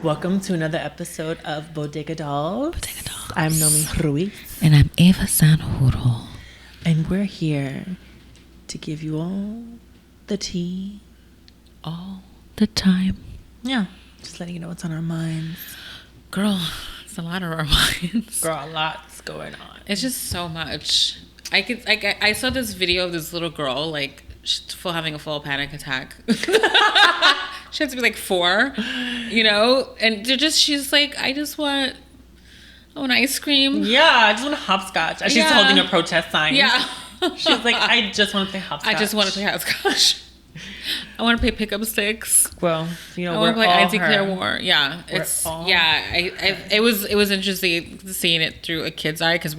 Welcome to another episode of Bodega Dollz. Bodega Dollz. I'm Nomi Ruiz. And I'm E05. And we're here to give you all the tea. All the time. Yeah. Just letting you know what's on our minds. Girl, it's a lot of our minds. Girl, a lot's going on. It's just so much. I saw this video of this little girl, like, having a full panic attack. She had to be like 4, you know? And she's like, I want ice cream. Yeah, I just want a hopscotch. And she's holding a protest sign. Yeah. She's like, I just want to play hopscotch. I just want to play hopscotch. I want to play pickup sticks. Well, you know, I want to play anti-Clear War. Yeah, it was interesting seeing it through a kid's eye because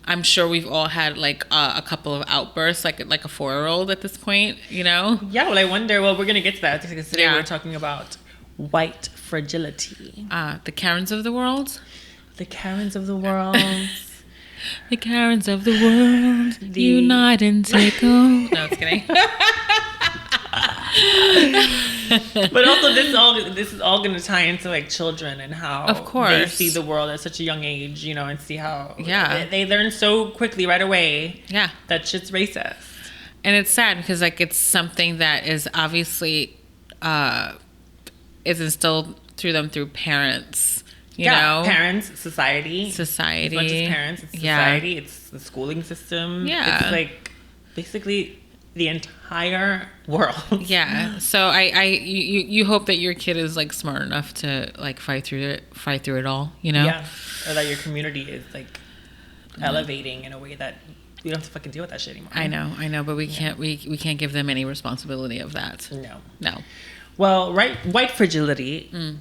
I'm sure we've all had like a couple of outbursts, like a 4-year-old at this point, you know. Yeah, well, I wonder. Well, we're gonna get to that because today we're talking about white fragility. The Karens of the world. The Karens of the world. The Karens of the world, unite and take over. No, it's kidding. But also, this is all going to tie into like children and how of course they see the world at such a young age, you know, and see how they learn so quickly right away. Yeah, that shit's racist. And it's sad because like it's something that is obviously is instilled through them through parents. You know? Parents, society. It's not just parents, it's society, it's the schooling system. Yeah. It's like basically the entire world. Yeah. So you hope that your kid is like smart enough to like fight through it all, you know? Yeah. Or that your community is like elevating in a way that we don't have to fucking deal with that shit anymore. I know, but we can't give them any responsibility of that. No. Well, White Fragility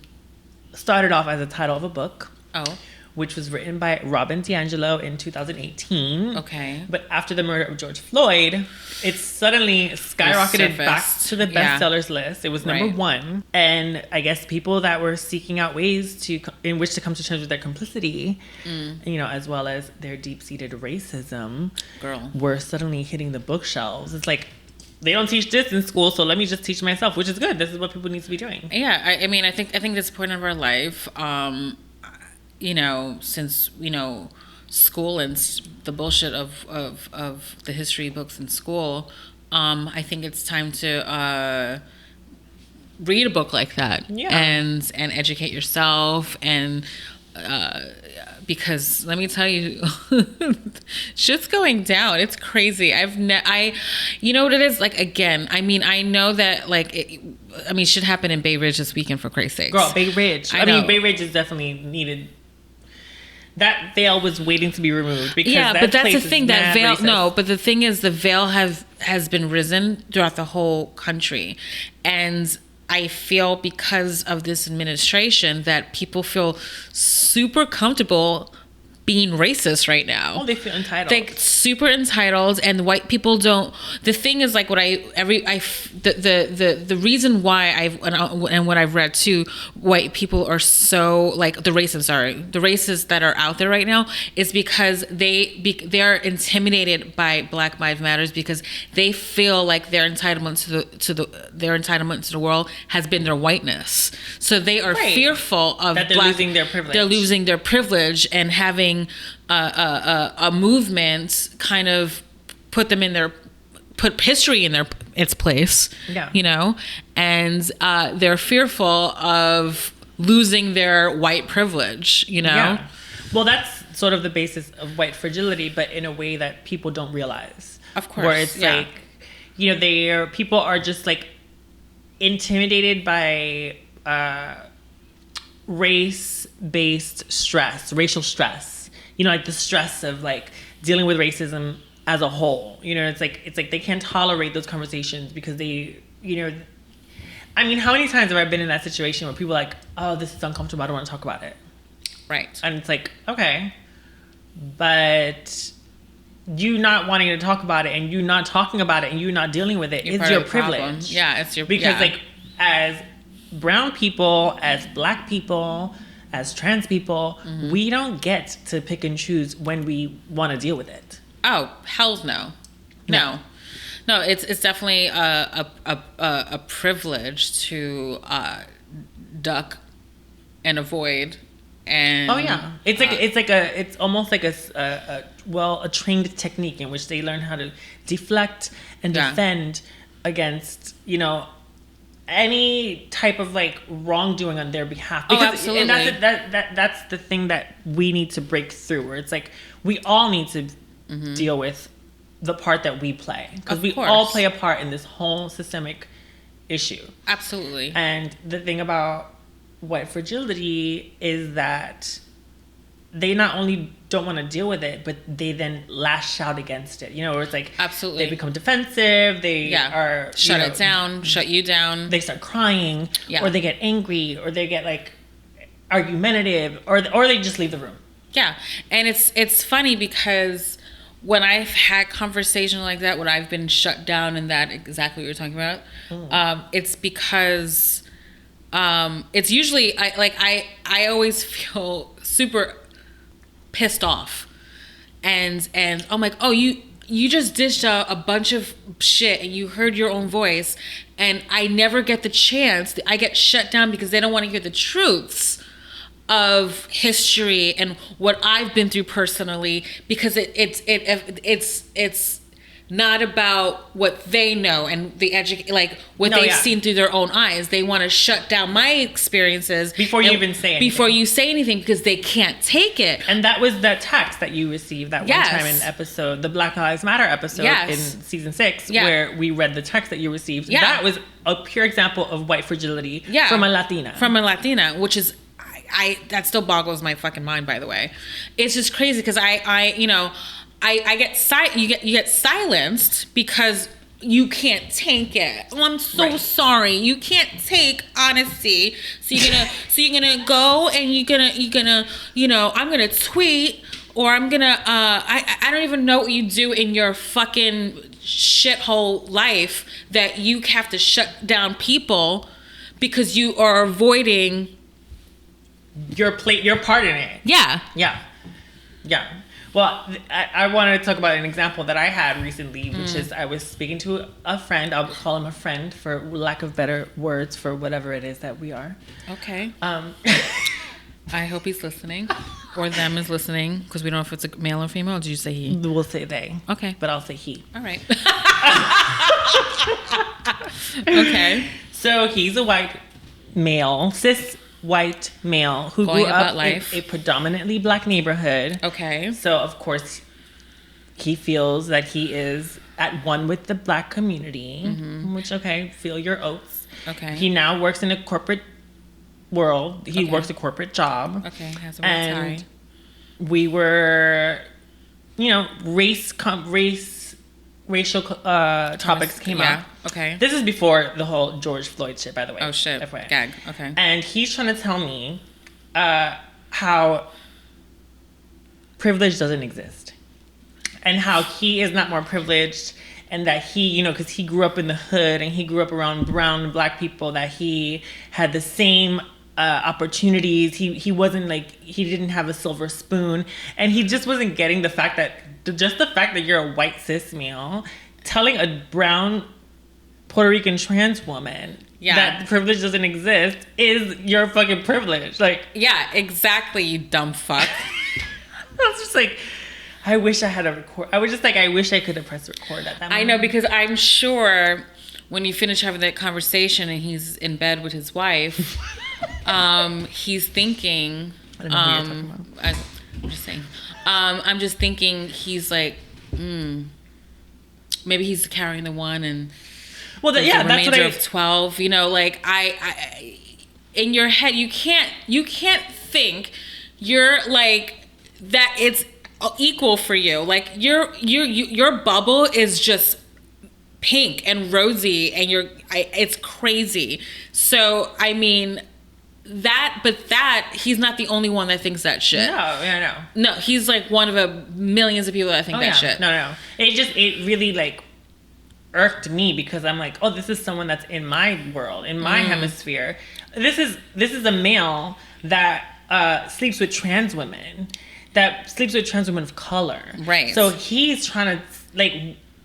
started off as a title of a book. Oh. Which was written by Robin DiAngelo in 2018. Okay. But after the murder of George Floyd, it suddenly skyrocketed back to the bestsellers list. It was number 1. And I guess people that were seeking out ways in which to come to terms with their complicity, you know, as well as their deep-seated racism, were suddenly hitting the bookshelves. It's like, they don't teach this in school, so let me just teach myself, which is good. This is what people need to be doing. Yeah, I mean, I think this point of our life, you know, since, you know, school and the bullshit of the history books in school, I think it's time to read a book like that and educate yourself and because let me tell you, shit's going down. It's crazy. You know what it is? Like, again, I mean, I know that, like, shit happened in Bay Ridge this weekend, for Christ's sakes. Girl, Bay Ridge. I mean, Bay Ridge is definitely needed. That veil was waiting to be removed because but that's the thing. That veil, racist. No, but the thing is, the veil has been risen throughout the whole country, and I feel because of this administration that people feel super comfortable being racist right now. Oh, they feel entitled. Like super entitled, and white people don't. The thing is, like, the reason why and what I've read too, white people are so, like, the racists that are out there right now is because they're intimidated by Black Lives Matters because they feel like their entitlement to the world has been their whiteness. So they are fearful of that they're losing their privilege. They're losing their privilege and having a movement kind of put history in its place, you know, and they're fearful of losing their white privilege, you know. Yeah. Well, that's sort of the basis of white fragility, but in a way that people don't realize. Of course, where it's like, you know, people are just like intimidated by race-based stress, racial stress. You know, like the stress of like dealing with racism as a whole. You know, it's like they can't tolerate those conversations because they, you know, I mean, how many times have I been in that situation where people are like, oh, this is uncomfortable, I don't want to talk about it. Right. And it's like, okay, but you not wanting to talk about it and you not talking about it and you not dealing with it is your privilege. Problem. Yeah, it's your because like as brown people, as Black people, as trans people, we don't get to pick and choose when we want to deal with it. Oh, hell no. No, it's definitely a privilege to duck and avoid. And it's almost like a trained technique in which they learn how to deflect and defend against, you know, any type of like wrongdoing on their behalf. Because, absolutely. And that's the thing that we need to break through, where it's like we all need to deal with the part that we play, because we all play a part in this whole systemic issue. Absolutely. And the thing about White Fragility is that they not only don't want to deal with it, but they then lash out against it. You know, where it's like, absolutely, they become defensive. They are shut it down, shut you down. They start crying, or they get angry, or they get like argumentative, or they just leave the room. Yeah, and it's funny because when I've had conversation like that, when I've been shut down in that exactly what you're talking about, it's because. It's usually I always feel super pissed off, and I'm like, oh, you just dished out a bunch of shit and you heard your own voice, and I never get the chance. I get shut down because they don't want to hear the truths of history and what I've been through personally, because it's not about what they know and the what they've seen through their own eyes. They want to shut down my experiences before you even say anything. Before you say anything, because they can't take it. And that was the text that you received that one time in the Black Lives Matter episode in season 6, where we read the text that you received. Yeah. That was a pure example of white fragility from a Latina. From a Latina, which is, that still boggles my fucking mind, by the way. It's just crazy because I get you get silenced because you can't take it. Oh, I'm so sorry. You can't take honesty. So you're gonna go and you're gonna I'm gonna tweet, or I'm gonna I don't even know what you do in your fucking shithole life that you have to shut down people because you are avoiding your part in it. Yeah. Well, I wanted to talk about an example that I had recently, which is I was speaking to a friend. I'll call him a friend for lack of better words for whatever it is that we are. Okay. I hope he's listening, or them is listening, because we don't know if it's a male or female. Or did you say he? We'll say they. Okay. But I'll say he. All right. Okay. So he's a white male, cis white male who grew up in a predominantly black neighborhood. Okay. So of course he feels that he is at one with the black community, which feel your oats. Okay. He now works in a corporate world. He works a corporate job. Okay. Has a red tie. We were, racial topics came up. Okay. This is before the whole George Floyd shit, by the way. Oh shit. FYI. Gag. Okay. And he's trying to tell me how privilege doesn't exist, and how he is not more privileged, and that he, because he grew up in the hood and he grew up around brown and black people, that he had the same opportunities. He wasn't he didn't have a silver spoon, and he just wasn't getting the fact that you're a white cis male telling a brown Puerto Rican trans woman that privilege doesn't exist is your fucking privilege. Yeah, exactly, you dumb fuck. I was just like, I wish I had a record. I was just like, I wish I could have pressed record at that moment. I know, because I'm sure when you finish having that conversation and he's in bed with his wife, he's thinking, I don't know what you're talking about. I'm just saying. I'm just thinking he's like, maybe he's carrying the one and the remainder of 12. I in your head you can't think you're like that. It's equal for you. Like your bubble is just pink and rosy, and it's crazy. So I mean. He's not the only one that thinks that shit. No, he's like one of millions of people that think that shit. No. It really irked me, because I'm like, oh, this is someone that's in my world, in my hemisphere. This is a male that sleeps with trans women, of color. Right. So he's trying to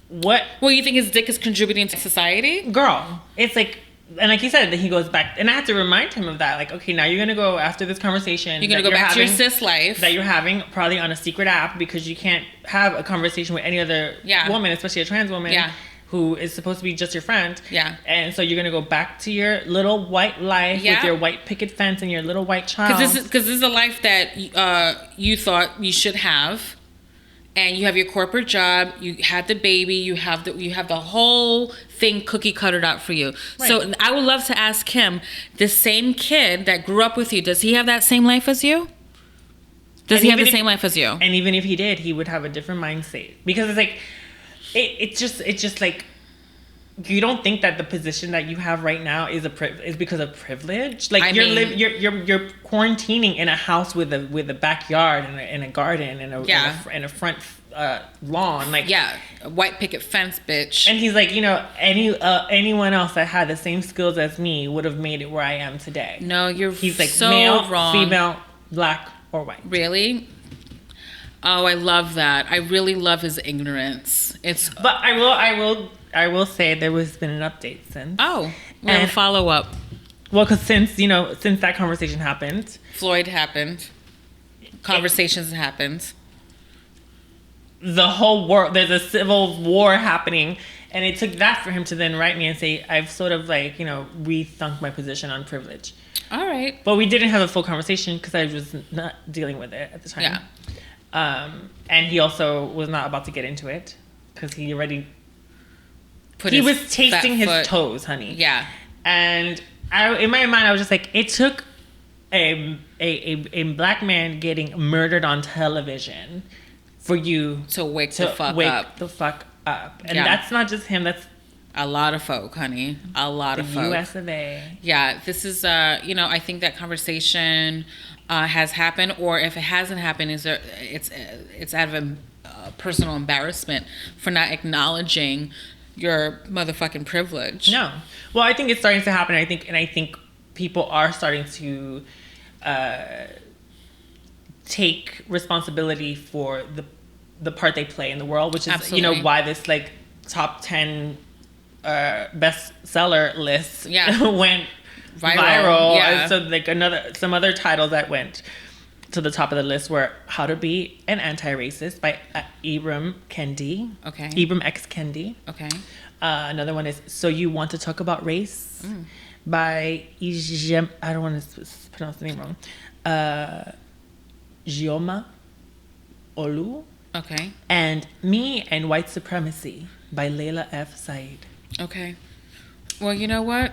what? Well, you think his dick is contributing to society? Girl, it's like, And like you said, that he goes back, and I had to remind him of that. Like, okay, now you're gonna go after this conversation. You're gonna go back to your cis life that you're having, probably on a secret app, because you can't have a conversation with any other woman, especially a trans woman, who is supposed to be just your friend. Yeah. And so you're gonna go back to your little white life with your white picket fence and your little white child. Because this is a life that you thought you should have. And you have your corporate job, you had the baby, you have the whole thing cookie cuttered out for you. Right. So I would love to ask him, the same kid that grew up with you, does he have that same life as you? Does he have the same life as you? And even if he did, he would have a different mindset, because it's like, it's just like, you don't think that the position that you have right now is because of privilege. Like, you're quarantining in a house with a backyard and a garden and a front lawn. Like, a white picket fence, bitch. And he's like, anyone else that had the same skills as me would have made it where I am today. No, he's like so male, wrong. Female, black, or white. Really? Oh, I love that. I really love his ignorance. But I will say there has been an update since. Oh, and follow up. Well, because since that conversation happened, Floyd happened, conversations happened. The whole world, there's a civil war happening, and it took that for him to then write me and say, I've sort of rethunk my position on privilege. All right. But we didn't have a full conversation because I was not dealing with it at the time. Yeah. And he also was not about to get into it because he already was tasting his toes, honey. Yeah. And in my mind, I was just like, it took a black man getting murdered on television for you to wake the fuck up. And that's not just him. That's a lot of folk, honey. A lot of folk. The U.S. of A. Yeah. This is, I think that conversation has happened, or if it hasn't happened, it's out of personal embarrassment for not acknowledging your motherfucking privilege. No. Well, I think it's starting to happen. I think people are starting to take responsibility for the part they play in the world, which is Absolutely. Why this like top 10 bestseller list went viral. Yeah. So like some other titles that went to the top of the list were How to Be an Anti-Racist by Ibram Kendi. Okay. Ibram X Kendi. Okay. Another one is So You Want to Talk About Race by I don't want to pronounce the name wrong. Gioma Olu. Okay. And Me and White Supremacy by Layla F. Said. Okay. Well, you know what?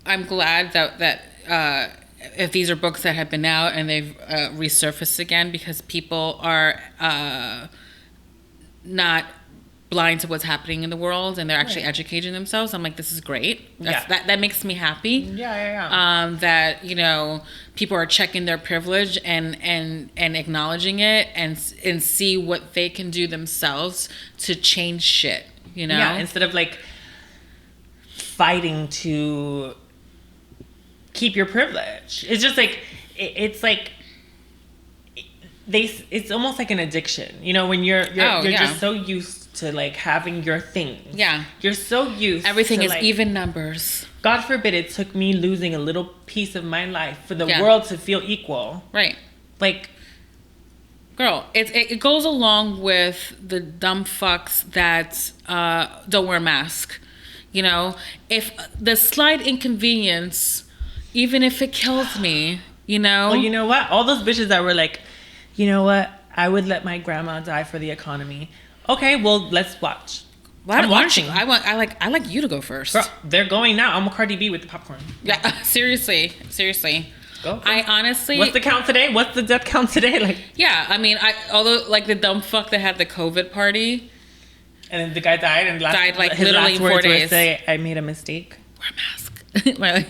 I'm glad that if these are books that have been out and they've resurfaced again, because people are not blind to what's happening in the world, and they're actually educating themselves. I'm like, this is great. That makes me happy. Yeah. That people are checking their privilege and acknowledging it and see what they can do themselves to change shit. Yeah, instead of like fighting to keep your privilege. It's just like it's almost like an addiction. When you're just so used to like having your things. Yeah. You're so used everything to, is like, even numbers. God forbid it took me losing a little piece of my life for the world to feel equal. Right. Like, girl, it goes along with the dumb fucks that don't wear a mask. If the slight inconvenience, even if it kills me, Well, you know what? All those bitches that were like, you know what? I would let my grandma die for the economy. Okay, well, let's watch. Well, I'm watching. I like you to go first. Girl, they're going now. I'm a Cardi B with the popcorn. Yeah, seriously. Go. I honestly. What's the count today? What's the death count today? Like. Yeah, I mean, although like the dumb fuck that had the COVID party. And then the guy died, and his literally last 4 words days. Were say, I made a mistake. Wear a mask.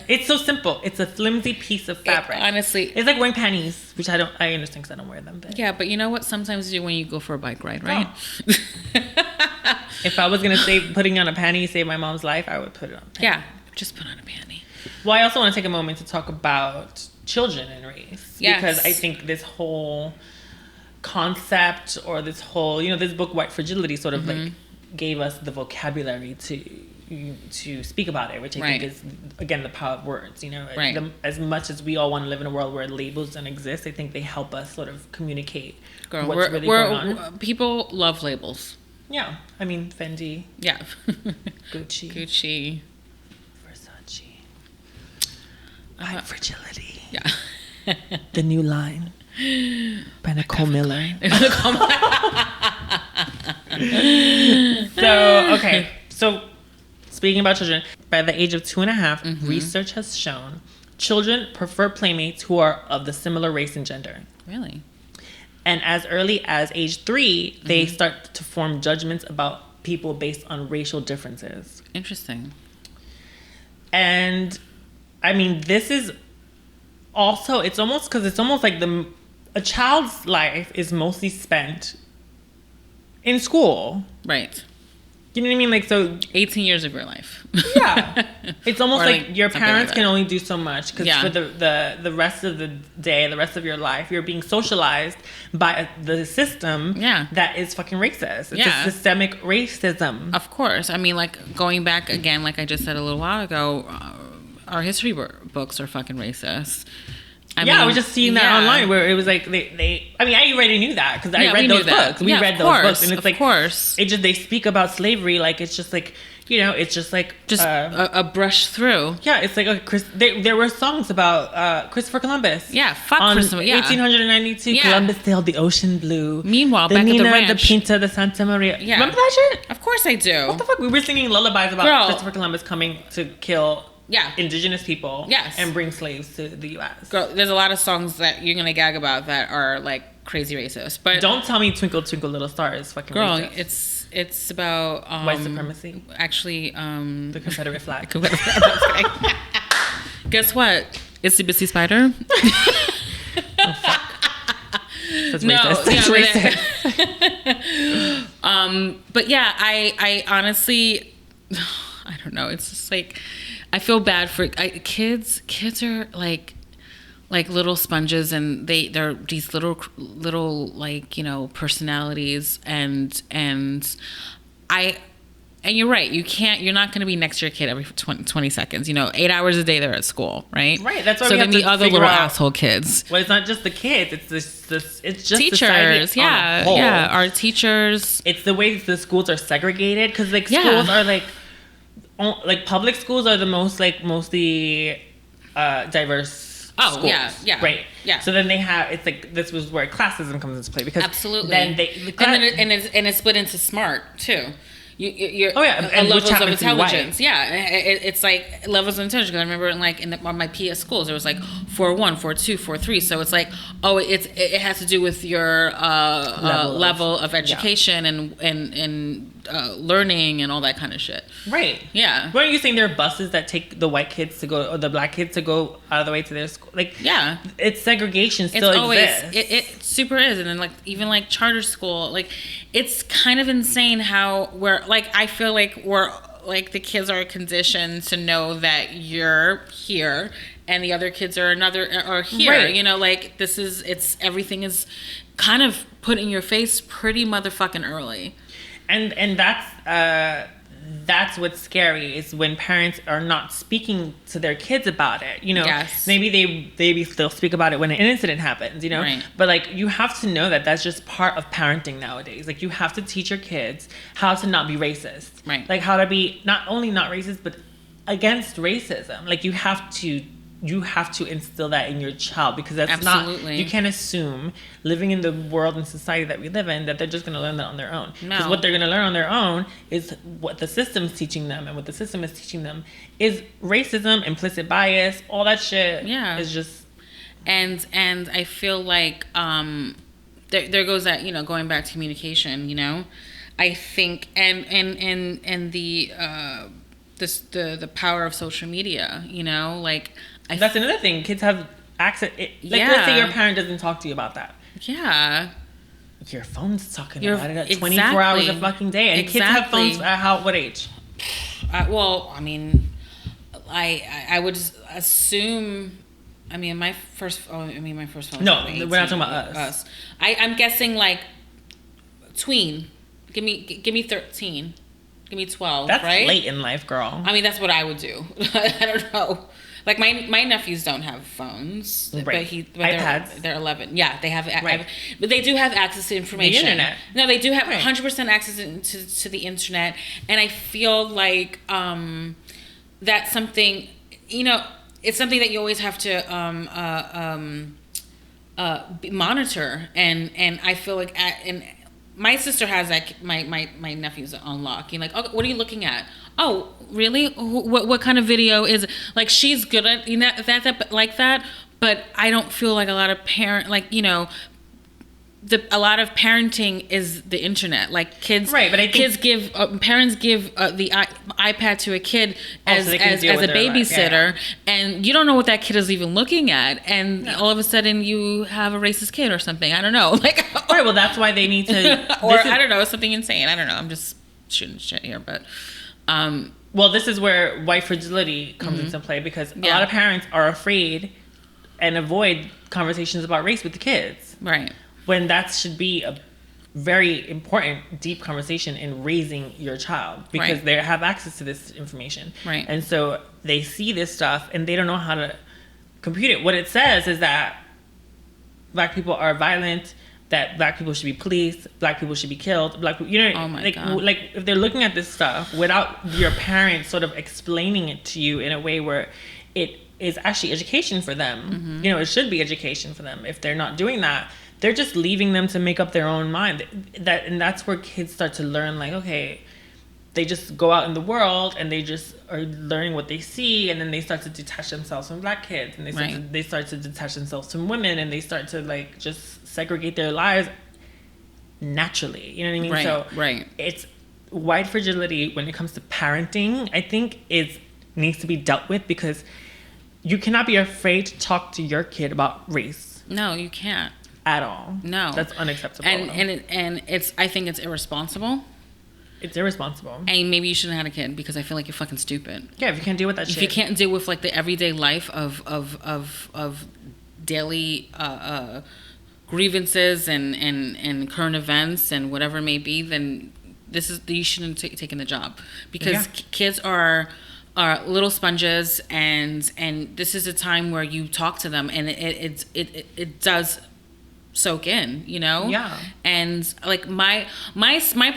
It's so simple. It's a flimsy piece of fabric. Honestly, it's like wearing panties, which I understand because I don't wear them. But. Yeah, but you know what? Sometimes when you go for a bike ride, right? Oh. If I was gonna say putting on a panty save my mom's life, I would put it on. Yeah, just put on a panty. Well, I also want to take a moment to talk about children and race, because I think this whole concept, or this whole, this book White Fragility sort of like gave us the vocabulary to to speak about it, which I think is, again, the power of words. You know, as much as we all want to live in a world where labels don't exist, I think they help us sort of communicate what's really going on. People love labels. Yeah, I mean Fendi. Yeah, Gucci. Versace. White Fragility. Yeah. The new line. By Nicole Miller. So speaking about children, by the age of 2.5, research has shown children prefer playmates who are of the similar race and gender. Really? And as early as age 3, they start to form judgments about people based on racial differences. Interesting. And I mean, this is also, it's almost like a child's life is mostly spent in school. Right. You know what I mean? Like, so 18 years of your life. Yeah. It's almost like your parents can only do so much, because for the rest of the day, the rest of your life, you're being socialized by the system that is fucking racist. It's a systemic racism. Of course. I mean, like, going back again, like I just said a little while ago, our history books are fucking racist. I was just seeing that online, where it was like they I mean, I already knew that because I read those books. We read those books, and it's like, it just, they speak about slavery like it's just like, you know, it's just like a brush through. Yeah, it's like there were songs about Christopher Columbus. Yeah, fuck Christopher. Yeah, 1892, Columbus sailed the ocean blue. Meanwhile, the back Nina, at the ranch, the Pinta, the Santa Maria. Yeah. Remember that shit? Of course I do. What the fuck? We were singing lullabies about Christopher Columbus coming to kill indigenous people, and bring slaves to the U.S. Girl, there's a lot of songs that you're gonna gag about that are like crazy racist. But don't tell me "Twinkle Twinkle Little Star" is fucking racist. It's about white supremacy. Actually, the Confederate flag. Guess what? Itsy Bitsy Spider. Oh, fuck. That's racist. That's racist. But yeah, I honestly, I don't know. It's just like, I feel bad for kids. Kids are like little sponges, and they're these little like, you know, personalities, and you're right. You're not going to be next to your kid every 20 seconds. You know, 8 hours a day they're at school, right? Right. That's why so we have then the other little asshole kids. Well, it's not just the kids. It's it's just teachers. Yeah. Our teachers. It's the way the schools are segregated, because like schools are like public schools are the mostly diverse. Oh, schools, yeah. Right. Yeah. So then they have, it's like, this was where classism comes into play, because absolutely. Then it's split into smart too. You're and levels of intelligence. Yeah, it's like levels of intelligence. I remember on my PS schools, there was like 4.1, 4.2, 4.3. So it's like, it has to do with your level of education and learning and all that kind of shit. Right. Yeah. Weren't you saying there are buses that take the white kids to go, or the black kids to go out of the way to their school? Like, yeah, it's segregation still exists. It super is. And then like even like charter school, like it's kind of insane how I feel like we're like the kids are conditioned to know that you're here and the other kids are here. Right. You know, like everything is kind of put in your face pretty motherfucking early. And that's what's scary, is when parents are not speaking to their kids about it. You know, maybe they still speak about it when an incident happens, you know, right. But like, you have to know that that's just part of parenting nowadays. Like, you have to teach your kids how to not be racist, right? Like, how to be not only not racist, but against racism. Like, you have to instill that in your child, because that's absolutely not, you can't assume, living in the world and society that we live in, that they're just going to learn that on their own. Because what they're going to learn on their own is what the system's teaching them, and what the system is teaching them is racism, implicit bias, all that shit. Yeah, is just and I feel like there goes that, you know, going back to communication. You know, I think and the power of social media. You know, like. That's another thing. Kids have access. Let's say your parent doesn't talk to you about that. Yeah. Your phone's talking about it at 24 hours a fucking day. And kids have phones at what age? Well, I mean, I would assume. I mean, my first phone. No, we're not talking about us. I'm guessing like tween. Give me 13. give me 12. That's right? late in life, girl. I mean, that's what I would do. I don't know. Like my nephews don't have phones, right. but iPads. They're 11. Yeah, they have. Right. But they do have access to information. The internet. No, they do have 100% access to the internet, and I feel like that's something. You know, it's something that you always have to monitor, and I feel like my sister has like my nephews on lock. You're like, oh, what are you looking at? Oh, really? What kind of video is it? Like, she's good at that like that, but I don't feel like a lot of a lot of parenting is the internet. Like kids, right? But I think parents give the iPad to a kid as a babysitter, and you don't know what that kid is even looking at, and all of a sudden you have a racist kid or something. I don't know. Like, right? Well, that's why they need to, I don't know, something insane. I don't know. I'm just shooting shit here, but. Well, this is where white fragility comes into play, because a lot of parents are afraid and avoid conversations about race with the kids. Right. When that should be a very important, deep conversation in raising your child, because they have access to this information. Right. And so they see this stuff and they don't know how to compute it. What it says is that black people are violent, that black people should be policed, black people should be killed, black people, oh my God. Like if they're looking at this stuff without your parents sort of explaining it to you in a way where it is actually education for them, mm-hmm. It should be education for them. If they're not doing that, they're just leaving them to make up their own mind. And that's where kids start to learn, like, okay, they just go out in the world and they just are learning what they see, and then they start to detach themselves from black kids, and they start to detach themselves from women, and they start to like just segregate their lives naturally. You know what I mean? Right. So it's white fragility when it comes to parenting. I think needs to be dealt with, because you cannot be afraid to talk to your kid about race. No, you can't at all. No, that's unacceptable. And it's I think it's irresponsible. It's irresponsible. And maybe you shouldn't have had a kid, because I feel like you're fucking stupid. Yeah, if you can't deal with that shit. If you can't deal with like the everyday life of daily grievances and current events and whatever it may be, then you shouldn't taken the job, because kids are little sponges, and this is a time where you talk to them, and it does soak in, Yeah. And like my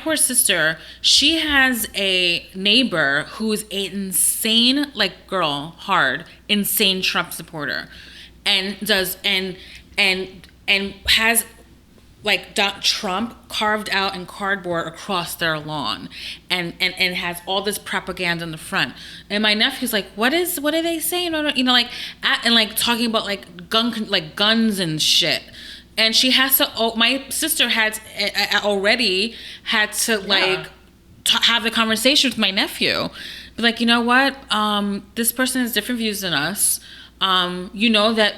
poor sister, she has a neighbor who's an insane, like, insane Trump supporter, and has like Trump carved out in cardboard across their lawn, and has all this propaganda in the front. And my nephew's like, what are they saying? Like talking about like guns and shit. And she has to. My sister had already had to like have the conversation with my nephew, but like, you know what? This person has different views than us. That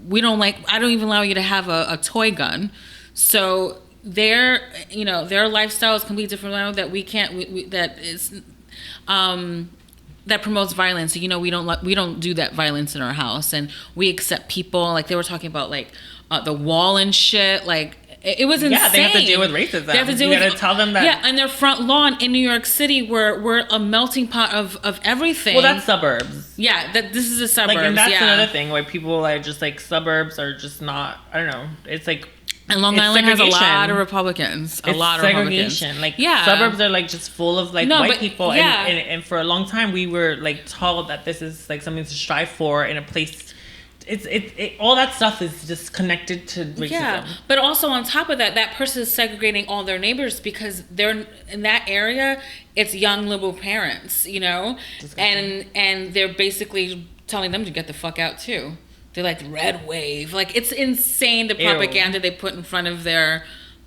we don't like. I don't even allow you to have a toy gun. So their lifestyle is completely different now, that we can't. That is. That promotes violence. So, we don't do that violence in our house, and we accept people. Like they were talking about like the wall and shit. Like it was insane. Yeah, they have to deal with racism. They have to tell them that. Yeah, and their front lawn in New York City, we're a melting pot of everything. Well, that's suburbs. Yeah, this is a suburbs. Like, and that's another thing where people are just like, suburbs are just not. I don't know. It's like. And Long Island has a lot of Republicans. A lot of segregation. Republicans. Like, suburbs are like just full of like white people. Yeah. And for a long time we were like told that this is like something to strive for in a place. It all that stuff is just connected to racism. Yeah, but also on top of that person is segregating all their neighbors, because they're in that area. It's young liberal parents, and they're basically telling them to get the fuck out too. They're like red wave. Like, it's insane, the propaganda they put in front of their.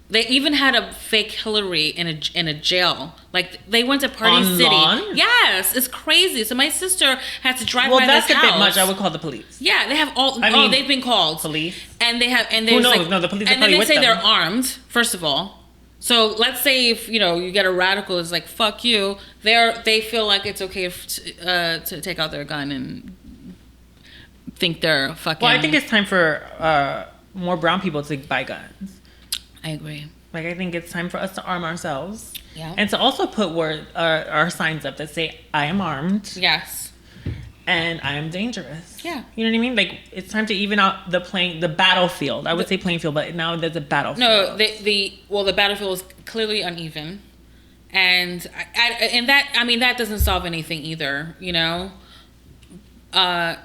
They even had a fake Hillary in a jail. Like, they went to Party City. Lawn? Yes, it's crazy. So my sister had to drive by this house. Well, that's a bit much. I would call the police. Yeah, they have all. They've been called police. And they have. And who knows? Like, no, the police are probably with them. And then they say they're armed. First of all. So let's say if you get a radical is like, fuck you. They feel like it's okay to take out their gun and think they're fucking. Well, I think it's time for more brown people to buy guns. I agree. Like, I think it's time for us to arm ourselves. Yeah. And to also put our signs up that say, I am armed. Yes. And I am dangerous. Yeah. You know what I mean? Like, it's time to even out the battlefield. I would say playing field, but now there's a battlefield. No, the battlefield is clearly uneven. And that doesn't solve anything either, you know? I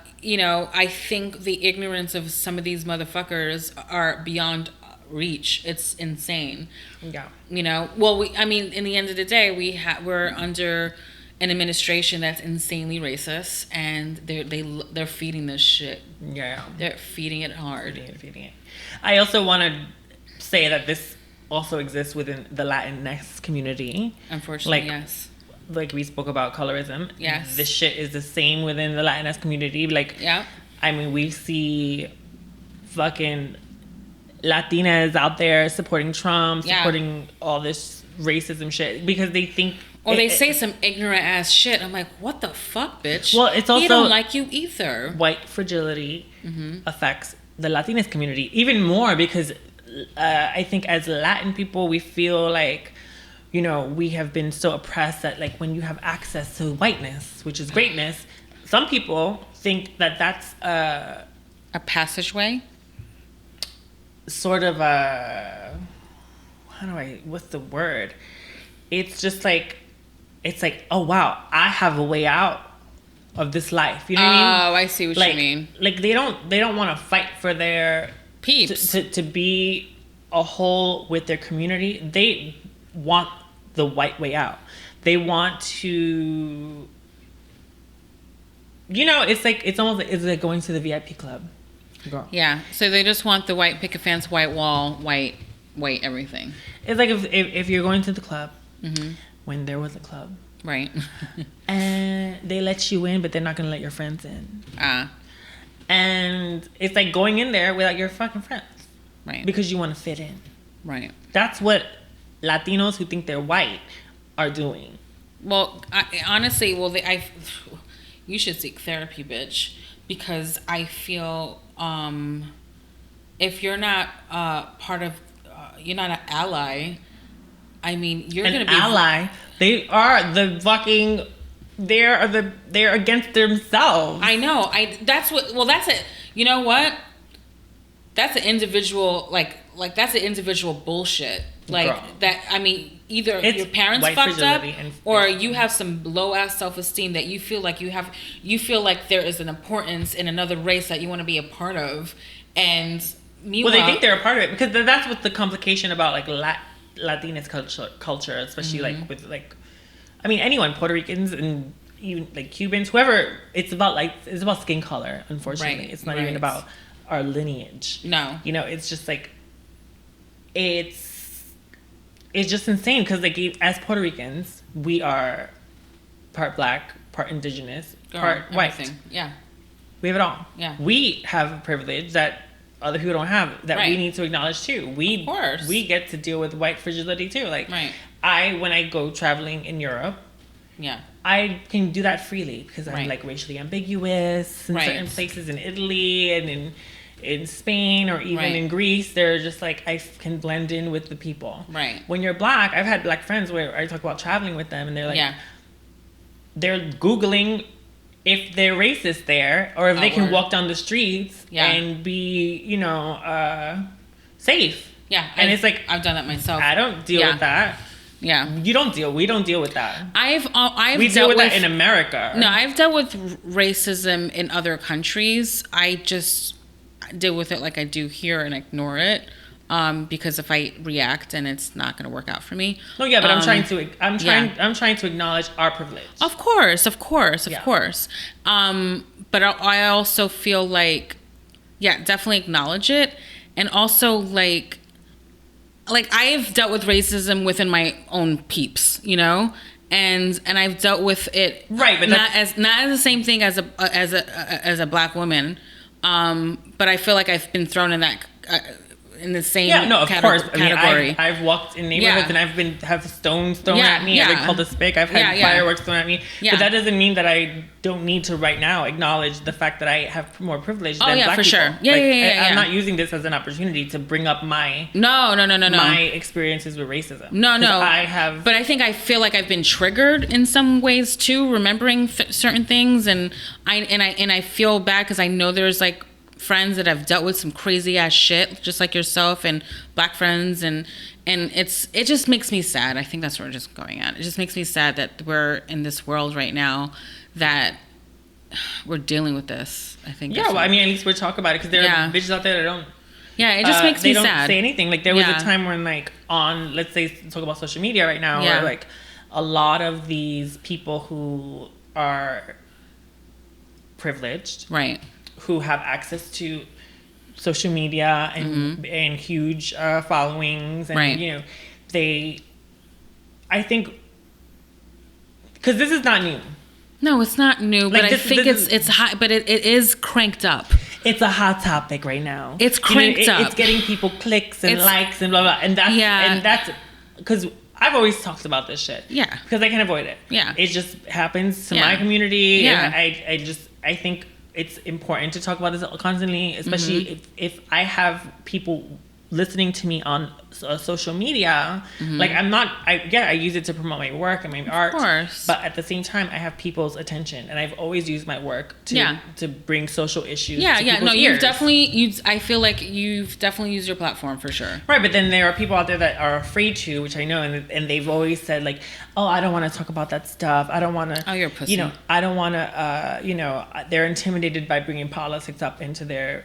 think the ignorance of some of these motherfuckers are beyond reach. It's insane. Yeah. You know, well, in the end of the day, we're under an administration that's insanely racist, and they're feeding this shit. Yeah. They're feeding it hard. Feeding it. I also want to say that this also exists within the Latinx community. Unfortunately, yes. Like we spoke about colorism. Yes. This shit is the same within the Latinx community. Like, yeah. I mean, we see fucking Latinas out there supporting Trump, supporting all this racism shit because they think. Or they say some ignorant ass shit. I'm like, what the fuck, bitch? Well, it's also. He don't like you either. White fragility affects the Latinx community even more because I think as Latin people, we feel like, you know, we have been so oppressed that like when you have access to whiteness, which is greatness, some people think that that's a passageway. Sort of what's the word? It's just like, oh wow, I have a way out of this life. You know what I mean? Oh, I see what you mean. Like they don't want to fight for their peeps to be a whole with their community. They want the white way out. They want to, you know, it's like going to the VIP club. Girl. Yeah, so they just want the white picket fence, white wall, white everything. It's like if you're going to the club, when there was a club, right, and they let you in, but they're not gonna let your friends in. And it's like going in there without your fucking friends, right? Because you want to fit in, right? That's what Latinos who think they're white are doing. Well, honestly, you should seek therapy, bitch, because I feel if you're not part of, you're not an ally. I mean, you're going to be ally. They are the fucking. They're against themselves. I know. That's it. You know what? That's an individual that's an individual bullshit. Like girl. That. I mean, either your parents fucked up, or you have some low ass self esteem that you feel like you feel like there is an importance in another race that you want to be a part of, and meanwhile, they think they're a part of it because that's what's the complication about like Latinx culture, especially like with like, I mean anyone, Puerto Ricans and even like Cubans, whoever. It's about skin color. Unfortunately, it's not even about our lineage. No, you know, it's just like it's just insane because like as Puerto Ricans, we are part black, part indigenous, part white. Yeah, we have it all. Yeah, we have a privilege that other people don't have that we need to acknowledge too. Of course. We get to deal with white fragility too. Like when I go traveling in Europe, I can do that freely because I'm like racially ambiguous in certain places in Italy and in Spain or even in Greece. They're just like, I can blend in with the people. Right. When you're black, I've had black friends where I talk about traveling with them and they're like, they're Googling if they're racist there or if they can walk down the streets and be, you know, safe. Yeah. And it's like, I've done that myself. I don't deal with that. Yeah. We don't deal with that. We deal with that in America. No, I've dealt with racism in other countries. I just deal with it like I do here and ignore it. Because if I react, and it's not going to work out for me. No, yeah, but I'm trying to acknowledge our privilege. Of course. But I also feel like, definitely acknowledge it, and also like I've dealt with racism within my own peeps, you know, and I've dealt with it but not as the same thing as a black woman, but I feel like I've been thrown in in the same of course. category. I've walked in neighborhoods and have stones thrown at me. I've been called a spick. I've had fireworks thrown at me. But that doesn't mean that I don't need to right now acknowledge the fact that I have more privilege than black people. Sure. I'm not using this as an opportunity to bring up my my experiences with racism. No. I have, but I feel like I've been triggered in some ways too, remembering certain things, and I feel bad because I know there's like friends that have dealt with some crazy ass shit, just like yourself, and black friends, and it just makes me sad. I think that's where we're just going at. It just makes me sad that we're in this world right now that we're dealing with this. I think. Yeah, well, I mean, at least we'll talk about it because there are bitches out there that don't. Yeah, it just makes me sad. They don't say anything. Like there was a time when, like, on, let's say, talk about social media right now, where like a lot of these people who are privileged, right, who have access to social media and huge followings, and you know, I think, because this is not new. No, it's not new, like, but I think it's hot, but it is cranked up. It's a hot topic right now. It's cranked up. It's getting people clicks and likes and blah blah, and that's because I've always talked about this shit. Yeah, because I can't avoid it. Yeah, it just happens to my community. Yeah, and I think it's important to talk about this constantly, especially if I have people listening to me on social media. Like I use it to promote my work and my art, of course, but at the same time I have people's attention, and I've always used my work to bring social issues to people's ears. I feel like you've definitely used your platform for sure, right? But then there are people out there that are afraid to, which I know, and they've always said like, oh, I don't want to talk about that stuff, I don't want to, oh, you're a pussy, I don't want to they're intimidated by bringing politics up into their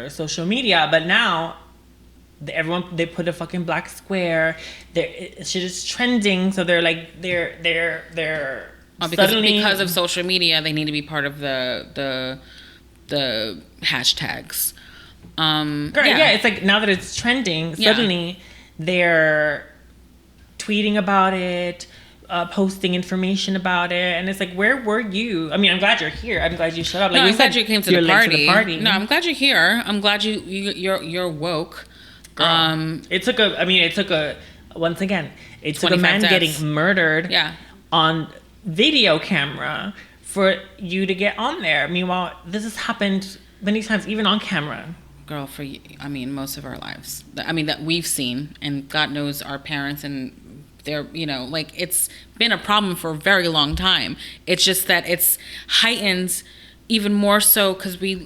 social media. But now they put a fucking black square. Shit is trending, so they're like they're because of social media, they need to be part of the hashtags. It's like now that it's trending, suddenly they're tweeting about it, posting information about it, and it's like, where were you? I mean, I'm glad you're here. I'm glad you showed up. Like, I'm glad you came to the party. No, I'm glad you're here. I'm glad you're woke. Girl, it took a man deaths. getting murdered on video camera for you to get on there. Meanwhile, this has happened many times, even on camera. Girl, most of our lives. That we've seen, and God knows our parents, and they're, like, it's been a problem for a very long time. It's just that it's heightened even more so because we're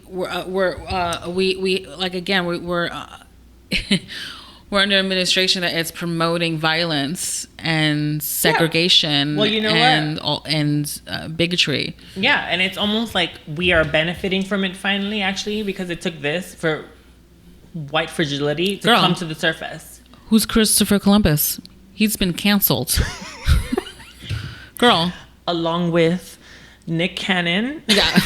under administration that it's promoting violence and segregation, and bigotry. Yeah, and it's almost like we are benefiting from it finally, actually, because it took this for white fragility to come to the surface. Who's Christopher Columbus? He's been canceled. Girl. Along with Nick Cannon. Yeah.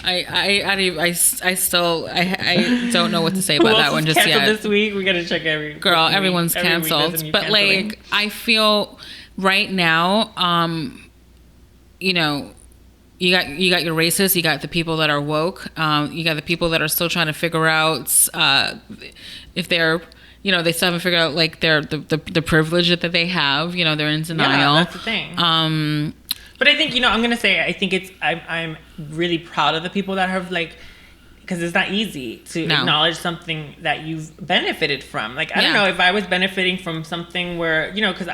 I still don't know what to say about that one just yet. This week we gotta check everyone's canceled, but like I feel right now, you got your racists, you got the people that are woke, you got the people that are still trying to figure out if they're, they still haven't figured out like the privilege that they have. They're in denial. Yeah, that's the thing. But I think, I'm going to say, I think I'm really proud of the people that have, like, because it's not easy to acknowledge something that you've benefited from. Like, I don't know if I was benefiting from something where, because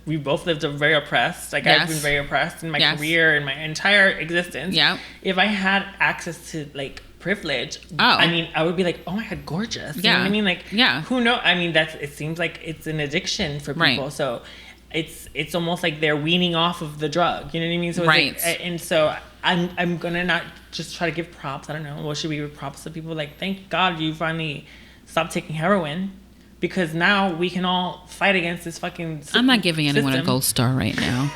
we both lived very oppressed. Like, I've been very oppressed in my career and my entire existence. Yeah. If I had access to, like, privilege, I would be like, oh my God, gorgeous. You know what I mean? Like, who knows? I mean, it seems like it's an addiction for people. Right. So it's almost like they're weaning off of the drug. You know what I mean? So it's like, and so I'm gonna not just try to give props. I don't know. What should we give props to people? Like, thank God you finally stopped taking heroin, because now we can all fight against this fucking I'm not giving anyone a gold star right now.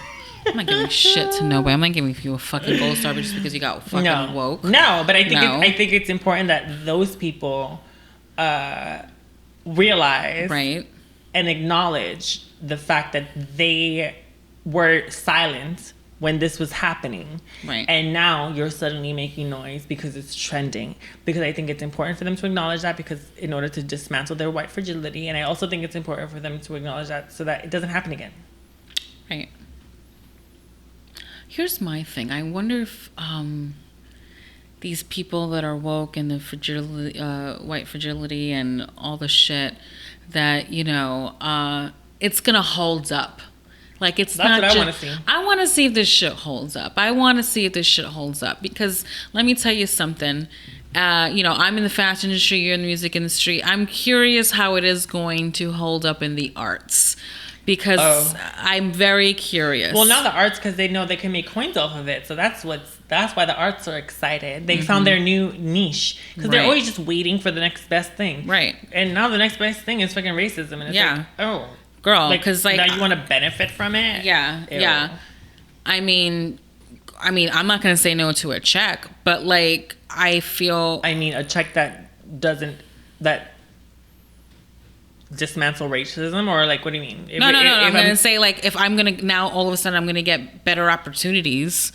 I'm not giving shit to nobody. I'm not giving you a fucking gold star just because you got fucking woke. No, but I think it's important that those people realize and acknowledge the fact that they were silent when this was happening. Right. And now you're suddenly making noise because it's trending. Because I think it's important for them to acknowledge that, because in order to dismantle their white fragility. And I also think it's important for them to acknowledge that so that it doesn't happen again. Right. Here's my thing. I wonder if these people that are woke and the fragility, white fragility and all the shit that, you know, it's going to hold up. Like, it's That's not what just, I want to see. I want to see if this shit holds up. I want to see if this shit holds up, because let me tell you something. You know, I'm in the fashion industry, you're in the music industry. I'm curious how it is going to hold up in the arts, because I'm very curious. Well, now the arts, because they know they can make coins off of it. So that's why the arts are excited. They found their new niche, because they're always just waiting for the next best thing. Right. And now the next best thing is fucking racism. And it's like, oh. Girl, because like now you want to benefit from it? Yeah, Ew. yeah. I mean, I'm not gonna say no to a check, but like I feel. I mean, a check that dismantle racism, or like, what do you mean? No. I'm gonna say, like, if I'm gonna now all of a sudden I'm gonna get better opportunities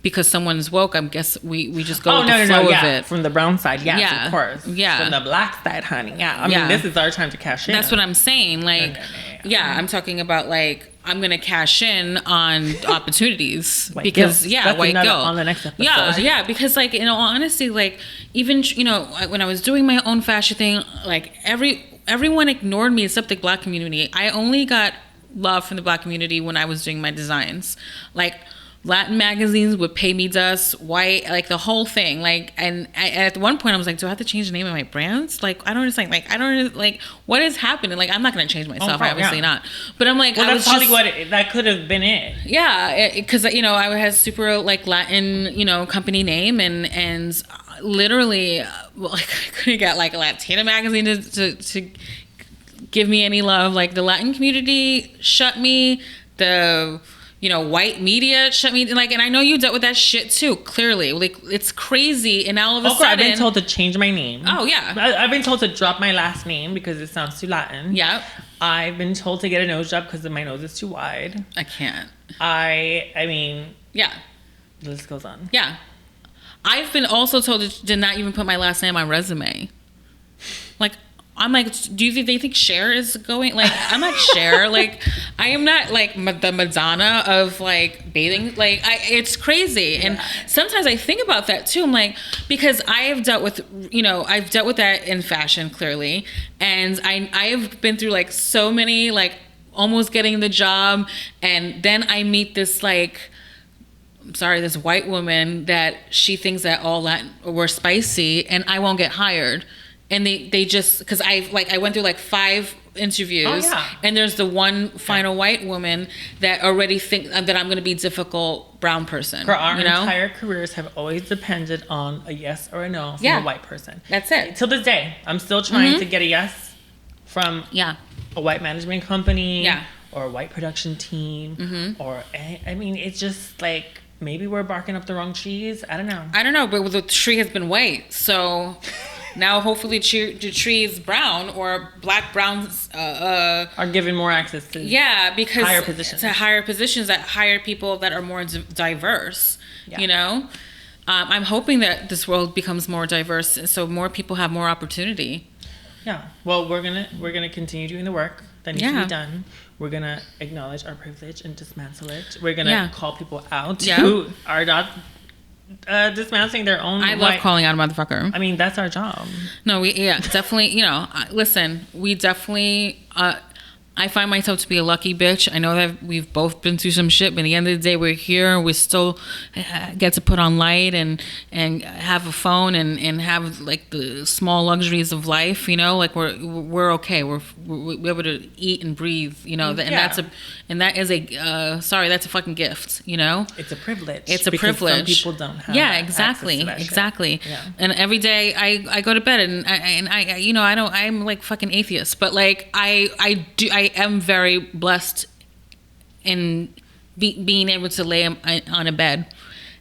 because someone's woke, I guess we just go with the flow of it. From the brown side, yes, of course. Yeah. From the black side, honey. Yeah. I mean, this is our time to cash in. That's what I'm saying. Like, I'm talking about, like, I'm gonna cash in on opportunities because that's white guilt on the next episode. Yeah, because, like, in all honesty, like, even, you know, when I was doing my own fashion thing, like, everyone ignored me except the black community. I only got love from the black community when I was doing my designs. Like, Latin magazines would pay me dust, white, like the whole thing. Like, and at one point I was like, do I have to change the name of my brands? Like, I don't understand. Like, like, what is happening? Like, I'm not going to change myself. Obviously not. But I'm like, well, that's probably that could have been it. Yeah. Because, you know, I had super like Latin, you know, company name and literally like I couldn't get like a Latina magazine to give me any love. Like, the Latin community shut me. The, you know, white media shut me. Like, and I know you dealt with that shit too. Clearly, like, it's crazy. And now all of a sudden, I've been told to change my name. Oh yeah, I've been told to drop my last name because it sounds too Latin. Yeah. I've been told to get a nose job because my nose is too wide. I can't. I mean. Yeah. The list goes on. Yeah. I've been also told to not even put my last name on my resume. Like, I'm like, do you think they think Cher is going? Like, I'm not Cher. Like, I am not like the Madonna of like bathing. Like, it's crazy. And sometimes I think about that too. I'm like, because I have dealt with, you know, I've dealt with that in fashion clearly, and I have been through like so many, like, almost getting the job, and then I meet this like, this white woman that she thinks that all Latin were spicy, and I won't get hired. And they just, because I went through like 5 interviews, and there's the one final white woman that already think that I'm going to be difficult brown person. For our entire careers have always depended on a yes or a no from a white person. That's it. Till this day, I'm still trying to get a yes from a white management company or a white production team, or I mean, it's just like, maybe we're barking up the wrong trees. I don't know, but the tree has been white, so. Now, hopefully, the tree is brown, or black browns are given more access to because higher positions that hire people that are more diverse. You know, I'm hoping that this world becomes more diverse, so more people have more opportunity. Yeah. Well, we're gonna continue doing the work that needs to be done. We're gonna acknowledge our privilege and dismantle it. We're gonna call people out who are not. Dismantling their own. I love calling out a motherfucker. I mean, that's our job. No, definitely. You know, listen, we definitely. I find myself to be a lucky bitch. I know that we've both been through some shit, but at the end of the day, we're here and we still get to put on light and have a phone and have like the small luxuries of life. You know, like we're okay. We're able to eat and breathe. You know, that's a fucking gift. You know, it's a privilege. It's a privilege. Some people don't have. Yeah, exactly. Yeah. And every day I go to bed and I you know, I'm like fucking atheist, but like I am very blessed in being able to lay on a bed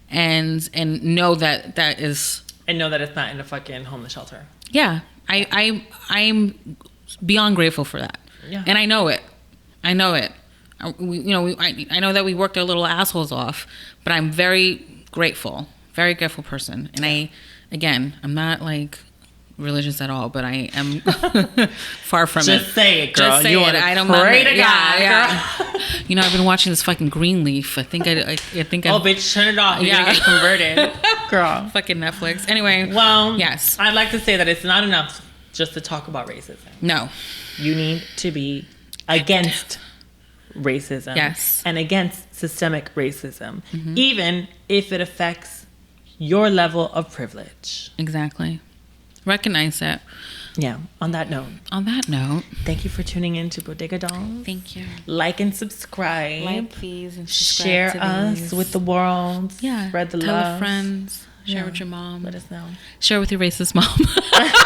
and know that is, and know that it's not in a fucking homeless shelter. Yeah, I'm beyond grateful for that. Yeah, and I know it. I know that we worked our little assholes off, but I'm very grateful person. And I'm not like religious at all, but I am far from it. Just say it, girl. Just say you it. want to pray to God, girl. I've been watching this fucking Greenleaf. I think oh, bitch, turn it off. You're gonna get converted, girl. Fucking Netflix. Anyway, well, yes, I'd like to say that it's not enough just to talk about racism. No, you need to be against racism. Yes, and against systemic racism, even if it affects your level of privilege. Exactly. Recognize it. Yeah. On that note. Thank you for tuning in to Bodega Dollz. Thank you. Like and subscribe. Like, please, and share us with the world. Yeah. Spread the love. love. Tell friends. Share with your mom. Let us know. Share with your racist mom.